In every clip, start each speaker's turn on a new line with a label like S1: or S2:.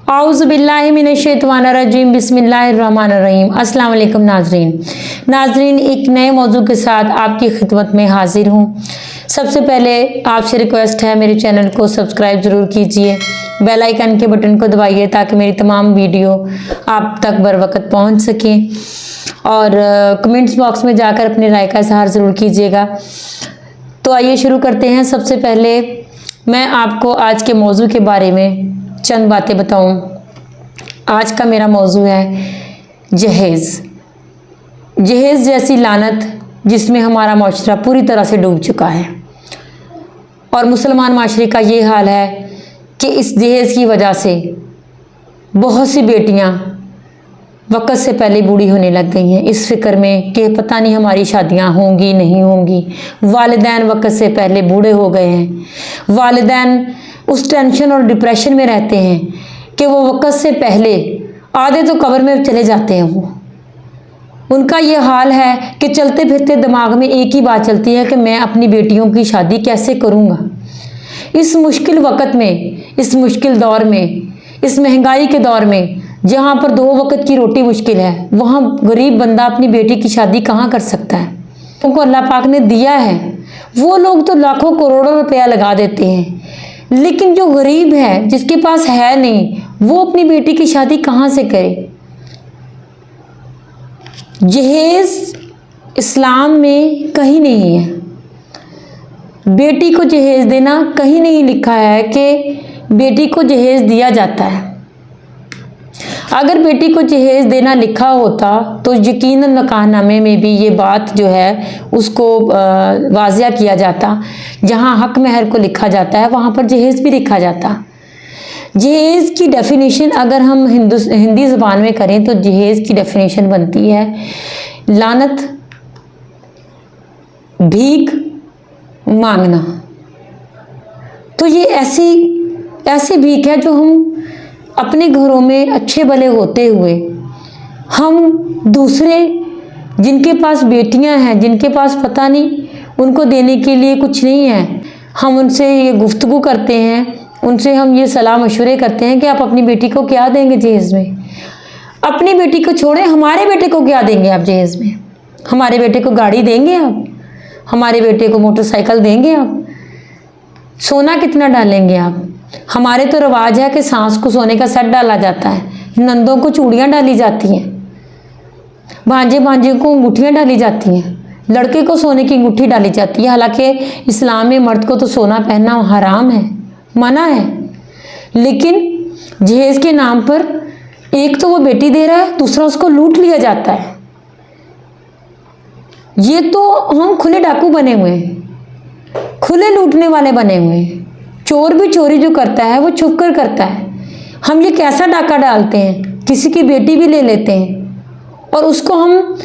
S1: औज़ुबिल्लाहिमिनश्शैतानिर्रजीम बिस्मिल्लाहिर्रहमानिर्रहीम। अस्सलाम वालेकुम नाज़रीन, एक नए मौजू के साथ आपकी खिदमत में हाजिर हूँ। सबसे पहले आपसे रिक्वेस्ट है, मेरे चैनल को सब्सक्राइब ज़रूर कीजिए, बेल आइकन के बटन को दबाइए ताकि मेरी तमाम वीडियो आप तक बर वक्त पहुँच सकें। और कमेंट्स बॉक्स में जाकर अपनी राय का इजहार ज़रूर कीजिएगा। तो आइए शुरू करते हैं। सबसे पहले मैं आपको आज के मौजू के बारे में चंद बातें बताऊं। आज का मेरा मौजू है जहेज़ जैसी लानत जिसमें हमारा माशरा पूरी तरह से डूब चुका है। और मुसलमान माशरे का ये हाल है कि इस जहेज़ की वजह से बहुत सी बेटियां वक़्त से पहले बूढ़ी होने लग गई हैं, इस फिक्र में कि पता नहीं हमारी शादियां होंगी नहीं होंगी। वालिदैन वक़्त से पहले बूढ़े हो गए हैं। वालिदैन उस टेंशन और डिप्रेशन में रहते हैं कि वो वक़्त से पहले आधे तो कब्र में चले जाते हैं। उनका ये हाल है कि चलते फिरते दिमाग में एक ही बात चलती है कि मैं अपनी बेटियों की शादी कैसे करूँगा। इस मुश्किल वक़्त में, इस मुश्किल दौर में, इस महंगाई के दौर में जहाँ पर 2 वक़्त की रोटी मुश्किल है, वहाँ गरीब बंदा अपनी बेटी की शादी कहाँ कर सकता है। उनको अल्लाह पाक ने दिया है, वो लोग तो लाखों करोड़ों रुपया लगा देते हैं, लेकिन जो गरीब है, जिसके पास है नहीं, वो अपनी बेटी की शादी कहाँ से करे। जहेज़ इस्लाम में कहीं नहीं है। बेटी को जहेज़ देना कहीं नहीं लिखा है कि बेटी को जहेज़ दिया जाता है। अगर बेटी को जहेज़ देना लिखा होता तो यकीनन निकाहनामे में भी ये बात जो है उसको वाज़िया किया जाता। जहाँ हक महर को लिखा जाता है वहाँ पर जहेज़ भी लिखा जाता। जहेज़ की डेफिनेशन अगर हम हिंदी ज़ुबान में करें तो जहेज़ की डेफिनेशन बनती है लानत, भीख मांगना। तो ये ऐसी भीख है जो हम अपने घरों में अच्छे भले होते हुए हम दूसरे जिनके पास बेटियां हैं, जिनके पास पता नहीं उनको देने के लिए कुछ नहीं है, हम उनसे ये गुफ्तगू करते हैं, उनसे हम ये सलाह मशवरे करते हैं कि आप अपनी बेटी को क्या देंगे जहेज़ में। अपनी बेटी को छोड़ें, हमारे बेटे को क्या देंगे आप जहेज़ में। हमारे बेटे को गाड़ी देंगे आप, हमारे बेटे को मोटरसाइकिल देंगे आप, सोना कितना डालेंगे आप। हमारे तो रिवाज है कि सास को सोने का सेट डाला जाता है, नंदों को चूड़ियाँ डाली जाती हैं, भांजे को अंगूठियाँ डाली जाती हैं, लड़के को सोने की अंगूठी डाली जाती है। हालांकि इस्लाम में मर्द को तो सोना पहनना हराम है, मना है, लेकिन जहेज़ के नाम पर एक तो वो बेटी दे रहा है, दूसरा उसको लूट लिया जाता है। ये तो हम खुले डाकू बने हुए हैं, खुले लूटने वाले बने हुए हैं। चोर भी चोरी जो करता है वो छुप कर करता है। हम ये कैसा डाका डालते हैं, किसी की बेटी भी ले लेते हैं और उसको हम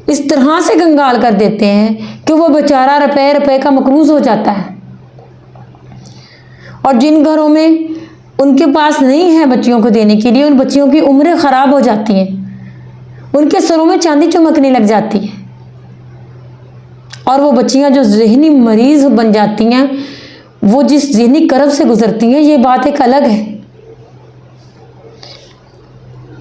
S1: इस तरह से कंगाल कर देते हैं कि वो बेचारा रुपए का मकरूज हो जाता है। और जिन घरों में उनके पास नहीं है बच्चियों को देने के लिए, उन बच्चियों की उम्रें ख़राब हो जाती हैं, उनके सरों में चांदी चमकने लग जाती है और वो बच्चियां जो ज़हनी मरीज़ बन जाती हैं, वो जिस ज़हनी करब से गुजरती हैं, ये बात एक अलग है।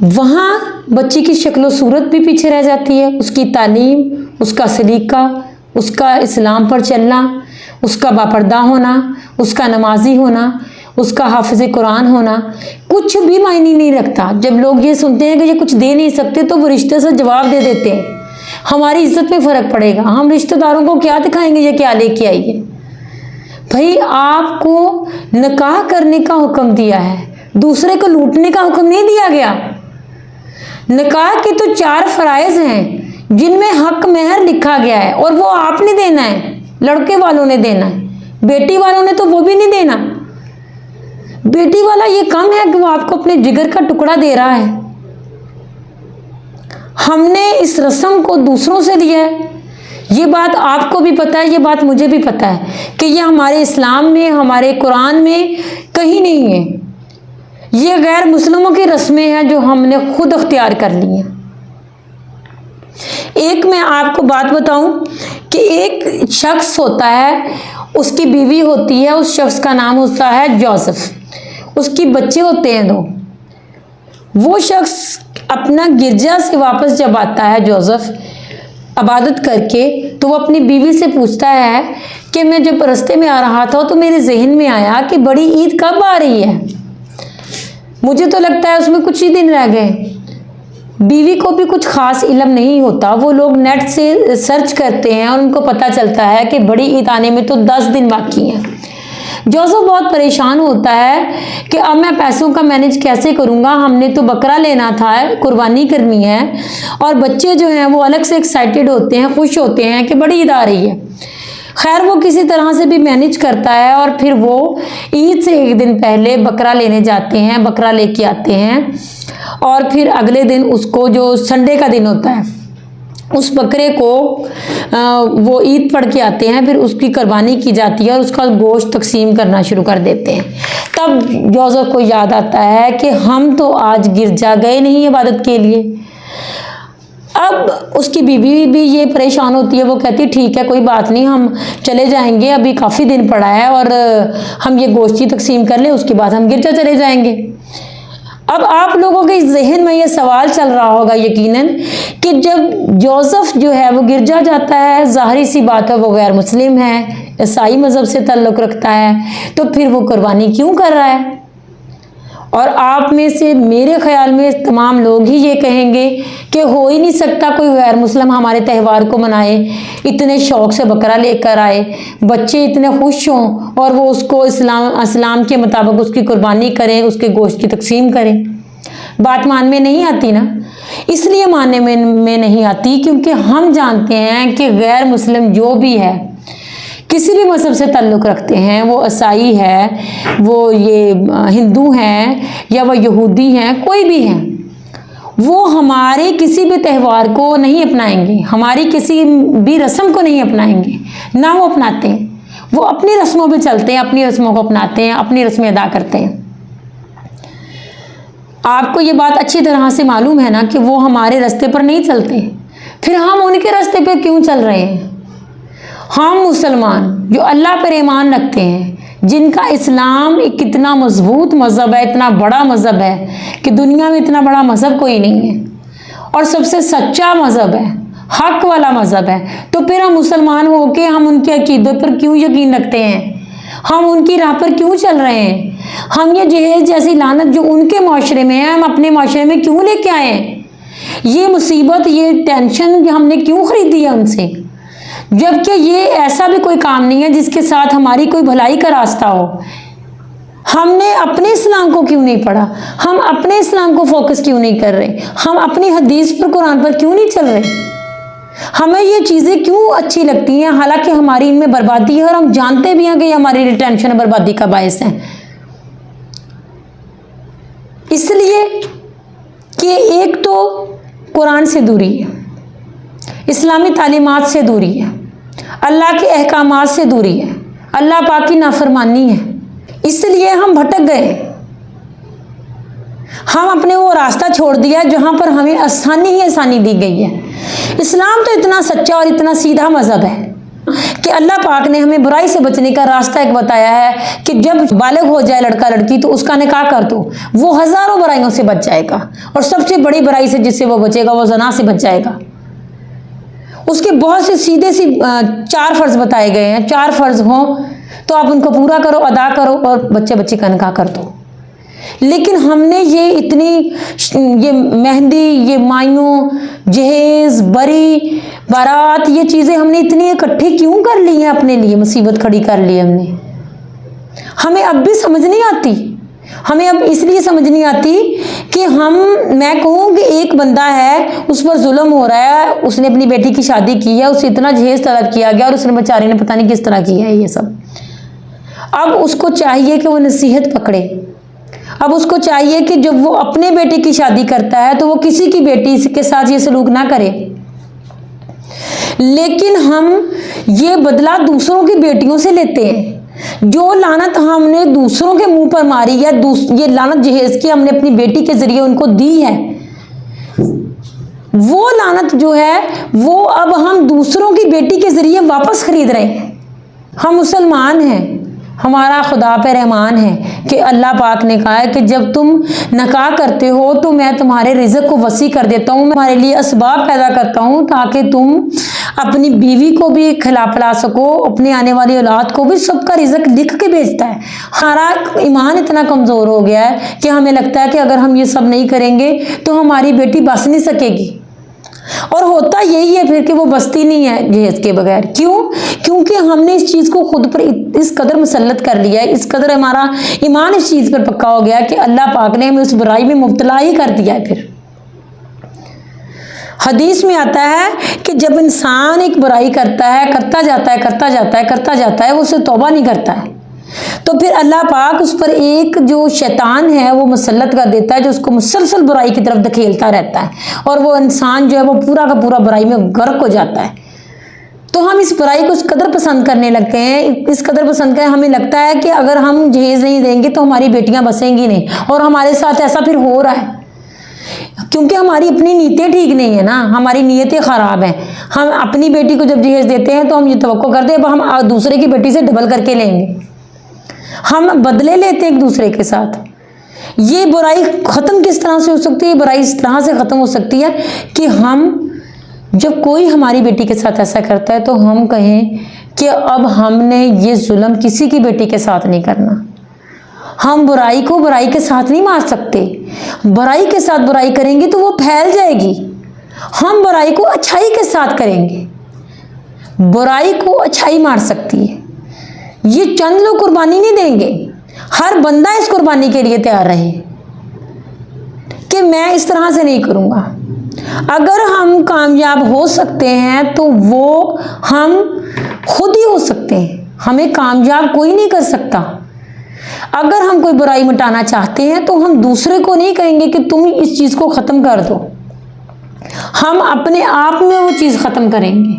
S1: वहाँ बच्ची की शक्लो सूरत भी पीछे रह जाती है, उसकी तालीम, उसका सलीका, उसका इस्लाम पर चलना, उसका बापर्दा होना, उसका नमाजी होना, उसका हाफिज़ कुरान होना कुछ भी मायने नहीं रखता। जब लोग ये सुनते हैं कि ये कुछ दे नहीं सकते तो वो रिश्ते से जवाब दे देते हैं, हमारी इज्जत में फ़र्क पड़ेगा, हम रिश्तेदारों को क्या दिखाएंगे ये क्या लेके आई है। भाई आपको निकाह करने का हुक्म दिया है, दूसरे को लूटने का हुक्म नहीं दिया गया। निकाह के तो 4 फ़राइज़ हैं जिनमें हक महर लिखा गया है और वो आपने देना है, लड़के वालों ने देना है, बेटी वालों ने तो वो भी नहीं देना। बेटी वाला ये कम है कि वो आपको अपने जिगर का टुकड़ा दे रहा है। हमने इस रस्म को दूसरों से लिया है, ये बात आपको भी पता है, ये बात मुझे भी पता है कि ये हमारे इस्लाम में, हमारे कुरान में कहीं नहीं है। ये गैर मुस्लिमों की रस्में हैं जो हमने खुद अख्तियार कर ली हैं। एक मैं आपको बात बताऊं कि एक शख्स होता है, उसकी बीवी होती है, उस शख्स का नाम होता है जोसेफ। उसकी बच्चे होते हैं 2, वो शख्स अपना गिरजा से वापस जब आता है जोसेफ इबादत करके, तो वो अपनी बीवी से पूछता है कि मैं जब रास्ते में आ रहा था तो मेरे जहन में आया कि बड़ी ईद कब आ रही है। मुझे तो लगता है उसमें कुछ ही दिन रह गए। बीवी को भी कुछ खास इल्म नहीं होता, वो लोग नेट से सर्च करते हैं और उनको पता चलता है कि बड़ी ईद आने में तो 10 दिन बाकी हैं। जोसेफ बहुत परेशान होता है कि अब मैं पैसों का मैनेज कैसे करूँगा, हमने तो बकरा लेना था, कुर्बानी करनी है, और बच्चे जो हैं वो अलग से एक्साइटेड होते हैं, खुश होते हैं कि बड़ी ईद आ रही है। खैर वो किसी तरह से भी मैनेज करता है और फिर वो ईद से एक दिन पहले बकरा लेने जाते हैं, बकरा लेके आते हैं, और फिर अगले दिन उसको, जो संडे का दिन होता है, उस बकरे को वो ईद पढ़ के आते हैं, फिर उसकी कुर्बानी की जाती है और उसका गोश्त तकसीम करना शुरू कर देते हैं। तब जोसेफ को याद आता है कि हम तो आज गिरजा गए नहीं इबादत के लिए। अब उसकी बीवी भी ये परेशान होती है, वो कहती है ठीक है कोई बात नहीं, हम चले जाएंगे, अभी काफ़ी दिन पड़ा है और हम ये गोश्त ही तकसीम कर लें, उसके बाद हम गिरजा चले जाएंगे। अब आप लोगों के जहन में ये सवाल चल रहा होगा यकीनन कि जब जोसेफ जो है वो गिरजा जाता है, ज़ाहिर सी बात है वो गैर मुस्लिम है, ईसाई मज़हब से ताल्लुक़ रखता है, तो फिर वो कुर्बानी क्यों कर रहा है। और आप में से मेरे ख्याल में तमाम लोग ही ये कहेंगे कि हो ही नहीं सकता कोई गैर मुस्लिम हमारे त्यौहार को मनाए, इतने शौक़ से बकरा लेकर आए, बच्चे इतने खुश हों और वो उसको इस्लाम के मुताबिक उसकी कुर्बानी करें, उसके गोश्त की तकसीम करें। बात मान में नहीं आती ना, इसलिए मानने में नहीं आती क्योंकि हम जानते हैं कि गैर मुस्लिम जो भी है, किसी भी मज़हब से ताल्लुक़ रखते हैं, वो ईसाई है, वो ये हिंदू हैं या वो यहूदी हैं, कोई भी हैं, वो हमारे किसी भी त्यौहार को नहीं अपनाएंगे, हमारी किसी भी रस्म को नहीं अपनाएंगे, ना वो अपनाते हैं। वो अपनी रस्मों पे चलते हैं, अपनी रस्मों को अपनाते हैं, अपनी रस्में अदा करते हैं। आपको ये बात अच्छी तरह से मालूम है ना कि वो हमारे रास्ते पर नहीं चलते, फिर हम उनके रास्ते पर क्यों चल रहे हैं। हम मुसलमान जो अल्लाह पर ईमान रखते हैं, जिनका इस्लाम एक कितना मजबूत मज़हब है, इतना बड़ा मज़हब है कि दुनिया में इतना बड़ा मज़हब कोई नहीं है और सबसे सच्चा मज़हब है, हक वाला मज़हब है, तो फिर हम मुसलमान होके हम उनके अकीदत पर क्यों यकीन रखते हैं, हम उनकी राह पर क्यों चल रहे हैं। हम ये जहेज जैसी लानत जो उनके माशरे में है, हम अपने माशरे में क्यों लेके आए हैं। ये मुसीबत, ये टेंशन हमने क्यों खरीदी है उनसे, जबकि ये ऐसा भी कोई काम नहीं है जिसके साथ हमारी कोई भलाई का रास्ता हो। हमने अपने इस्लाम को क्यों नहीं पढ़ा, हम अपने इस्लाम को फोकस क्यों नहीं कर रहे, हम अपनी हदीस पर, कुरान पर क्यों नहीं चल रहे। हमें ये चीज़ें क्यों अच्छी लगती हैं, हालांकि हमारी इनमें बर्बादी है और हम जानते भी हैं कि ये हमारी लिए टेंशन बर्बादी का बायस है। इसलिए कि एक तो कुरान से दूरी है, इस्लामी तालीमात से दूरी है, अल्लाह के अहकामात से दूरी है, अल्लाह पाक की नाफरमानी है, इसलिए हम भटक गए। हम अपने वो रास्ता छोड़ दिया जहाँ पर हमें आसानी ही आसानी दी गई है। इस्लाम तो इतना सच्चा और इतना सीधा मज़हब है कि अल्लाह पाक ने हमें बुराई से बचने का रास्ता एक बताया है कि जब बालिग हो जाए लड़का लड़की तो उसका निकाह कर दो, वो हज़ारों बुराइयों से बच जाएगा और सबसे बड़ी बुराई से जिससे वो बचेगा वो ज़ना से बच जाएगा। उसके बहुत से सीधे सी 4 फ़र्ज़ बताए गए हैं, 4 फ़र्ज़ हों तो आप उनको पूरा करो, अदा करो और बच्चे बच्ची का निकाह कर दो। लेकिन हमने ये ये मेहंदी, ये मायूं, जहेज़, बरी, बारात, ये चीज़ें हमने इतनी इकट्ठी क्यों कर ली हैं, अपने लिए मुसीबत खड़ी कर ली हमने। हमें अब भी समझ नहीं आती, हमें अब इसलिए समझ नहीं आती कि मैं कहूँ कि एक बंदा है, उस पर जुल्म हो रहा है, उसने अपनी बेटी की शादी की है, उसे इतना जहेज़ तलब किया गया और उसने बेचारे ने पता नहीं किस तरह किया है ये सब। अब उसको चाहिए कि वो नसीहत पकड़े, अब उसको चाहिए कि जब वो अपने बेटे की शादी करता है तो वो किसी की बेटी के साथ ये सलूक ना करे। लेकिन हम ये बदला दूसरों की बेटियों से लेते हैं। जो लानत हमने दूसरों के मुंह पर मारी या ये लानत जहेज़ की हमने अपनी बेटी के जरिए उनको दी है, वो लानत जो है वो अब हम दूसरों की बेटी के जरिए वापस खरीद रहे हैं। हम मुसलमान हैं, ہمارا خدا پہ رحمان ہے کہ اللہ پاک نے کہا ہے کہ جب تم نکاح کرتے ہو تو میں تمہارے رزق کو وسیع کر دیتا ہوں، میں تمہارے لیے اسباب پیدا کرتا ہوں تاکہ تم اپنی بیوی کو بھی کھلا پلا سکو، اپنے آنے والی اولاد کو بھی، سب کا رزق لکھ کے بھیجتا ہے۔ ہمارا ایمان اتنا کمزور ہو گیا ہے کہ ہمیں لگتا ہے کہ اگر ہم یہ سب نہیں کریں گے تو ہماری بیٹی بس نہیں سکے گی، اور ہوتا یہی ہے پھر کہ وہ بستی نہیں ہے جہیز کے بغیر۔ کیوں؟ کیونکہ ہم نے اس چیز کو خود پر اس قدر مسلط کر لیا ہے، اس قدر ہمارا ایمان اس چیز پر پکا ہو گیا ہے کہ اللہ پاک نے ہمیں اس برائی میں مبتلا ہی کر دیا ہے۔ پھر حدیث میں آتا ہے کہ جب انسان ایک برائی کرتا ہے، کرتا جاتا ہے وہ اسے توبہ نہیں کرتا ہے، تو پھر اللہ پاک اس پر ایک جو شیطان ہے وہ مسلط کر دیتا ہے، جو اس کو مسلسل برائی کی طرف دھکیلتا رہتا ہے، اور وہ انسان جو ہے وہ پورا کا پورا برائی میں غرق ہو جاتا ہے۔ تو ہم اس برائی کو اس قدر پسند کرنے لگتے ہیں، اس قدر پسند کریں، ہمیں لگتا ہے کہ اگر ہم جہیز نہیں دیں گے تو ہماری بیٹیاں بسیں گی نہیں، اور ہمارے ساتھ ایسا پھر ہو رہا ہے کیونکہ ہماری اپنی نیتیں ٹھیک نہیں ہیں نا، ہماری نیتیں خراب ہیں۔ ہم اپنی بیٹی کو جب جہیز دیتے ہیں تو ہم یہ توقع کرتے ہیں اب ہم دوسرے کی بیٹی سے ڈبل کر کے لیں گے، ہم بدلے لیتے ہیں ایک دوسرے کے ساتھ۔ یہ برائی ختم کس طرح سے ہو سکتی ہے؟ یہ برائی اس طرح سے ختم ہو سکتی ہے کہ ہم جب کوئی ہماری بیٹی کے ساتھ ایسا کرتا ہے تو ہم کہیں کہ اب ہم نے یہ ظلم کسی کی بیٹی کے ساتھ نہیں کرنا، ہم برائی کو برائی کے ساتھ نہیں مار سکتے، برائی کے ساتھ برائی کریں گے تو وہ پھیل جائے گی، ہم برائی کو اچھائی کے ساتھ کریں گے، برائی کو اچھائی مار سکتی ہے۔ یہ چند لوگ قربانی نہیں دیں گے، ہر بندہ اس قربانی کے لیے تیار رہے کہ میں اس طرح سے نہیں کروں گا۔ اگر ہم کامیاب ہو سکتے ہیں تو وہ ہم خود ہی ہو سکتے ہیں، ہمیں کامیاب کوئی نہیں کر سکتا۔ اگر ہم کوئی برائی مٹانا چاہتے ہیں تو ہم دوسرے کو نہیں کہیں گے کہ تم اس چیز کو ختم کر دو، ہم اپنے آپ میں وہ چیز ختم کریں گے۔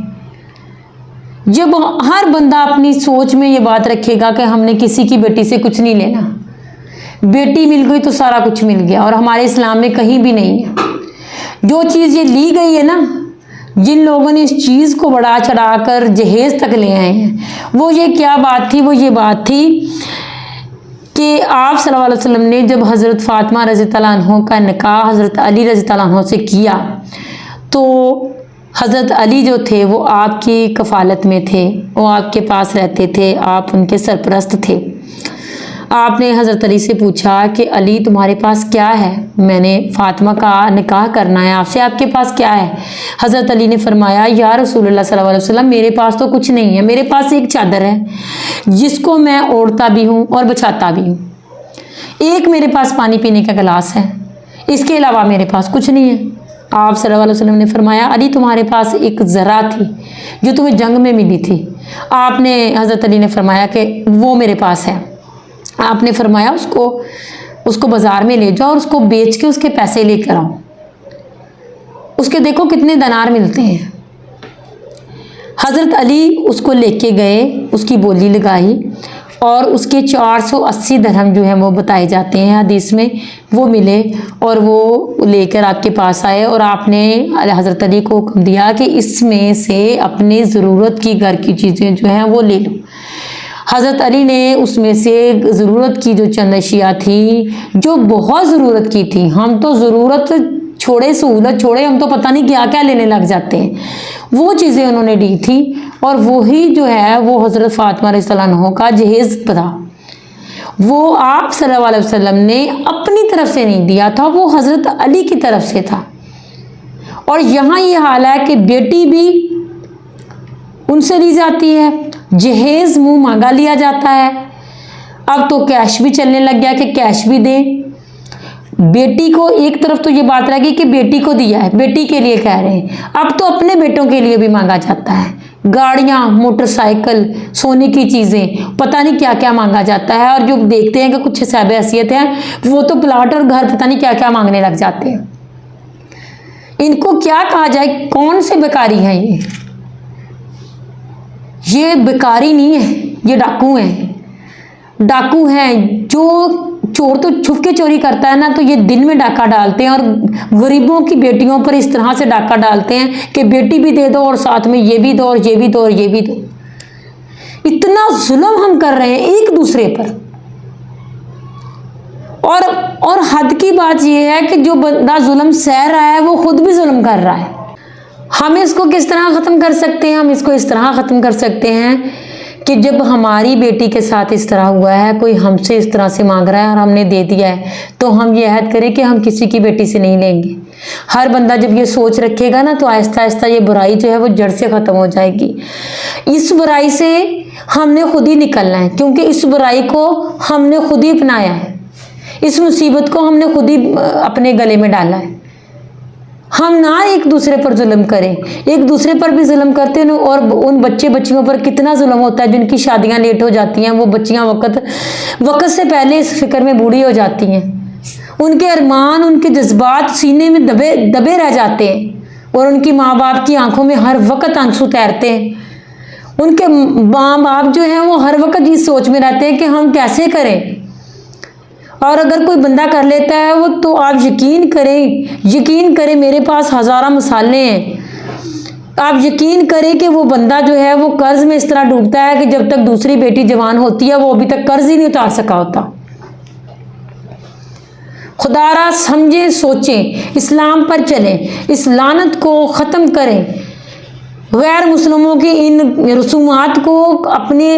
S1: جب ہر بندہ اپنی سوچ میں یہ بات رکھے گا کہ ہم نے کسی کی بیٹی سے کچھ نہیں لینا، بیٹی مل گئی تو سارا کچھ مل گیا، اور ہمارے اسلام میں کہیں بھی نہیں ہے۔ جو چیز یہ لی گئی ہے نا، جن لوگوں نے اس چیز کو بڑھا چڑھا کر جہیز تک لے آئے ہیں، وہ یہ کیا بات تھی؟ وہ یہ بات تھی کہ آپ صلی اللہ علیہ وسلم نے جب حضرت فاطمہ رضی اللہ عنہ کا نکاح حضرت علی رضی اللہ عنہ سے کیا تو حضرت علی جو تھے وہ آپ کی کفالت میں تھے، وہ آپ کے پاس رہتے تھے، آپ ان کے سرپرست تھے۔ آپ نے حضرت علی سے پوچھا کہ علی تمہارے پاس کیا ہے؟ میں نے فاطمہ کا نکاح کرنا ہے، آپ کے پاس کیا ہے؟ حضرت علی نے فرمایا یا رسول اللہ صلی اللہ علیہ وسلم میرے پاس تو کچھ نہیں ہے، میرے پاس ایک چادر ہے جس کو میں اوڑھتا بھی ہوں اور بچھاتا بھی ہوں، ایک میرے پاس پانی پینے کا گلاس ہے، اس کے علاوہ میرے پاس کچھ نہیں ہے۔ آپ صلی اللہ علیہ وسلم نے فرمایا علی تمہارے پاس ایک ذرہ تھی جو تمہیں جنگ میں ملی تھی۔ آپ نے حضرت علی نے فرمایا کہ وہ میرے پاس ہے۔ آپ نے فرمایا اس کو بازار میں لے جاؤ اور اس کو بیچ کے اس کے پیسے لے کر آؤ، اس کے دیکھو کتنے دینار ملتے ہیں۔ حضرت علی اس کو لے کے گئے، اس کی بولی لگائی اور اس کے 480 درہم جو ہیں وہ بتائے جاتے ہیں حدیث میں، وہ ملے اور وہ لے کر آپ کے پاس آئے، اور آپ نے حضرت علی کو حکم دیا کہ اس میں سے اپنی ضرورت کی گھر کی چیزیں جو ہیں وہ لے لو۔ حضرت علی نے اس میں سے ضرورت کی جو چند اشیاء تھی جو بہت ضرورت کی تھی، ہم تو ضرورت چھوڑے سہولت چھوڑے ہم تو پتہ نہیں کیا کیا لینے لگ جاتے ہیں، وہ چیزیں انہوں نے دی تھی، اور وہی جو ہے وہ حضرت فاطمہ رضی اللہ عنہ کا جہیز تھا۔ وہ آپ صلی اللہ علیہ وسلم نے اپنی طرف سے نہیں دیا تھا، وہ حضرت علی کی طرف سے تھا۔ اور یہاں یہ حال ہے کہ بیٹی بھی ان سے لی جاتی ہے، جہیز منہ مانگا لیا جاتا ہے، اب تو کیش بھی چلنے لگ گیا کہ کیش بھی دیں۔ بیٹی کو ایک طرف تو یہ بات رہ گئی کہ بیٹی کو دیا ہے، بیٹی کے لیے کہہ رہے ہیں، اب تو اپنے بیٹوں کے لیے بھی مانگا جاتا ہے، گاڑیاں، موٹر سائیکل، سونے کی چیزیں، پتہ نہیں کیا کیا مانگا جاتا ہے، اور جو دیکھتے ہیں کہ کچھ صاحب حیثیت ہیں وہ تو پلاٹ اور گھر پتہ نہیں کیا کیا مانگنے لگ جاتے ہیں۔ ان کو کیا کہا جائے، کون سے بیکاری ہیں یہ بیکاری نہیں ہے، یہ ڈاکو ہیں، ڈاکو ہیں۔ جو چور تو چھپ کے چوری کرتا ہے نا، تو یہ دن میں ڈاکہ ڈالتے ہیں اور غریبوں کی بیٹیوں پر اس طرح سے ڈاکہ ڈالتے ہیں کہ بیٹی بھی دے دو اور ساتھ میں یہ بھی دو اور یہ بھی دو اور یہ بھی دو۔ इतना जुल्म हम कर रहे हैं एक दूसरे पर। और हद की बात यह है कि जो बंदा जुल्म सह रहा है वो खुद भी जुल्म कर रहा है। हम इसको किस तरह ख़त्म कर सकते हैं? हम इसको इस तरह ख़त्म कर सकते हैं कि जब हमारी बेटी के साथ इस तरह हुआ है, कोई हमसे इस तरह से मांग रहा है और हमने दे दिया है, तो हम ये अहद करें कि हम किसी की बेटी से नहीं लेंगे। हर बंदा जब ये सोच रखेगा ना, तो आहिस्ता आहिस्ता ये बुराई जो है वो जड़ से ख़त्म हो जाएगी। इस बुराई से हमने खुद ही निकलना है, क्योंकि इस बुराई को हमने खुद ही अपनाया है, इस मुसीबत को हमने खुद ही अपने गले में डाला है। हम ना एक दूसरे पर जुल्म करें, एक दूसरे पर भी जुल्म करते हैं। और उन बच्चियों पर कितना जुल्म होता है जिनकी शादियां लेट हो जाती हैं। वो बच्चियां वक्त से पहले इस फिक्र में बूढ़ी हो जाती हैं, उनके अरमान, उनके जज्बात सीने में दबे रह जाते हैं और उनकी माँ बाप की आंखों में हर वक्त आंसू तैरते हैं। उनके माँ बाप जो हैं वो हर वक्त इस सोच में रहते हैं कि हम कैसे करें। और अगर कोई बंदा कर लेता है वो, तो आप यकीन करें मेरे पास हज़ारों मिसालें हैं। आप यकीन करें कि वो बंदा जो है वो कर्ज में इस तरह डूबता है कि जब तक दूसरी बेटी जवान होती है वो अभी तक कर्ज ही नहीं उतार सका होता। खुदारा समझें, सोचें, इस्लाम पर चलें, इस लानत को ख़त्म करें, गैर मुस्लिमों की इन रसूमात को अपने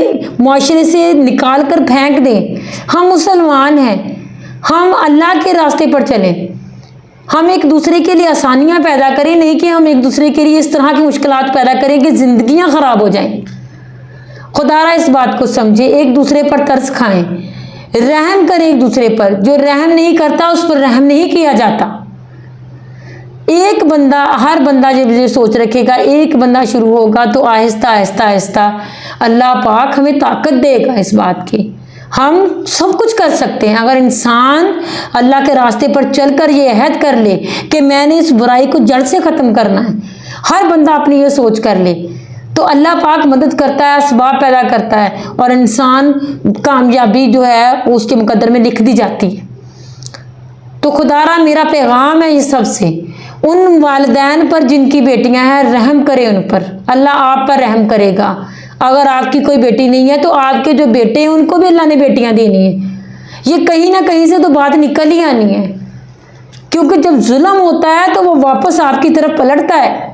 S1: माशरे से निकाल कर फेंक दें। हम मुसलमान हैं, हम अल्लाह के रास्ते पर चलें। हम एक दूसरे के लिए आसानियां पैदा करें, नहीं कि हम एक दूसरे के लिए इस तरह की मुश्किलात पैदा करें कि ज़िंदगियां ख़राब हो जाएं। खुदारा इस बात को समझे, एक दूसरे पर तरस खाएं, रहम करें एक दूसरे पर। जो रहम नहीं करता उस पर रहम नहीं किया जाता। एक बंदा, हर बंदा जब ये सोच रखेगा, एक बंदा शुरू होगा, तो आहिस्ता आहिस्ता आहिस्ता अल्लाह पाक हमें ताकत देगा इस बात की। हम सब कुछ कर सकते हैं अगर इंसान अल्लाह के रास्ते पर चलकर ये अहद कर ले कि मैंने इस बुराई को जड़ से ख़त्म करना है। हर बंदा अपनी ये सोच कर ले तो अल्लाह पाक मदद करता है, असबाब पैदा करता है और इंसान कामयाबी जो है उसके मुकद्दर में लिख दी जाती है। तो खुदारा मेरा पैगाम है ये सबसे, उन वालिदैन पर जिनकी बेटियां हैं, रहम करें उन पर। अल्लाह आप पर रहम करेगा। अगर आपकी कोई बेटी नहीं है तो आपके जो बेटे हैं उनको भी अल्लाह ने बेटियां देनी है। ये कहीं ना कहीं से तो बात निकल ही आनी है, क्योंकि जब जुल्म होता है तो वो वापस आपकी तरफ पलटता है।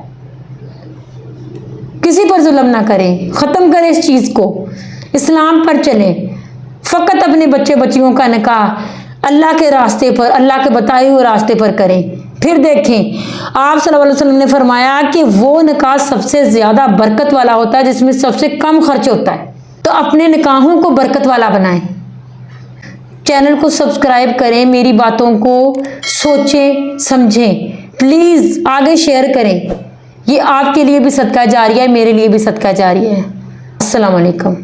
S1: किसी पर जुल्म ना करें, ख़त्म करें इस चीज़ को, इस्लाम पर चलें। फ़कत अपने बच्चियों का निकाह अल्लाह के रास्ते पर, अल्लाह के बताए हुए रास्ते पर करें। फिर देखें, आप सल्लल्लाहु अलैहि वसल्लम ने फरमाया कि वो निकाह सबसे ज़्यादा बरकत वाला होता है जिसमें सबसे कम खर्च होता है। तो अपने निकाहों को बरकत वाला बनाएं। चैनल को सब्सक्राइब करें, मेरी बातों को सोचें समझें, प्लीज़ आगे शेयर करें। ये आपके लिए भी सदका जारिया है, मेरे लिए भी सदका जारिया है। अस्सलाम वालेकुम।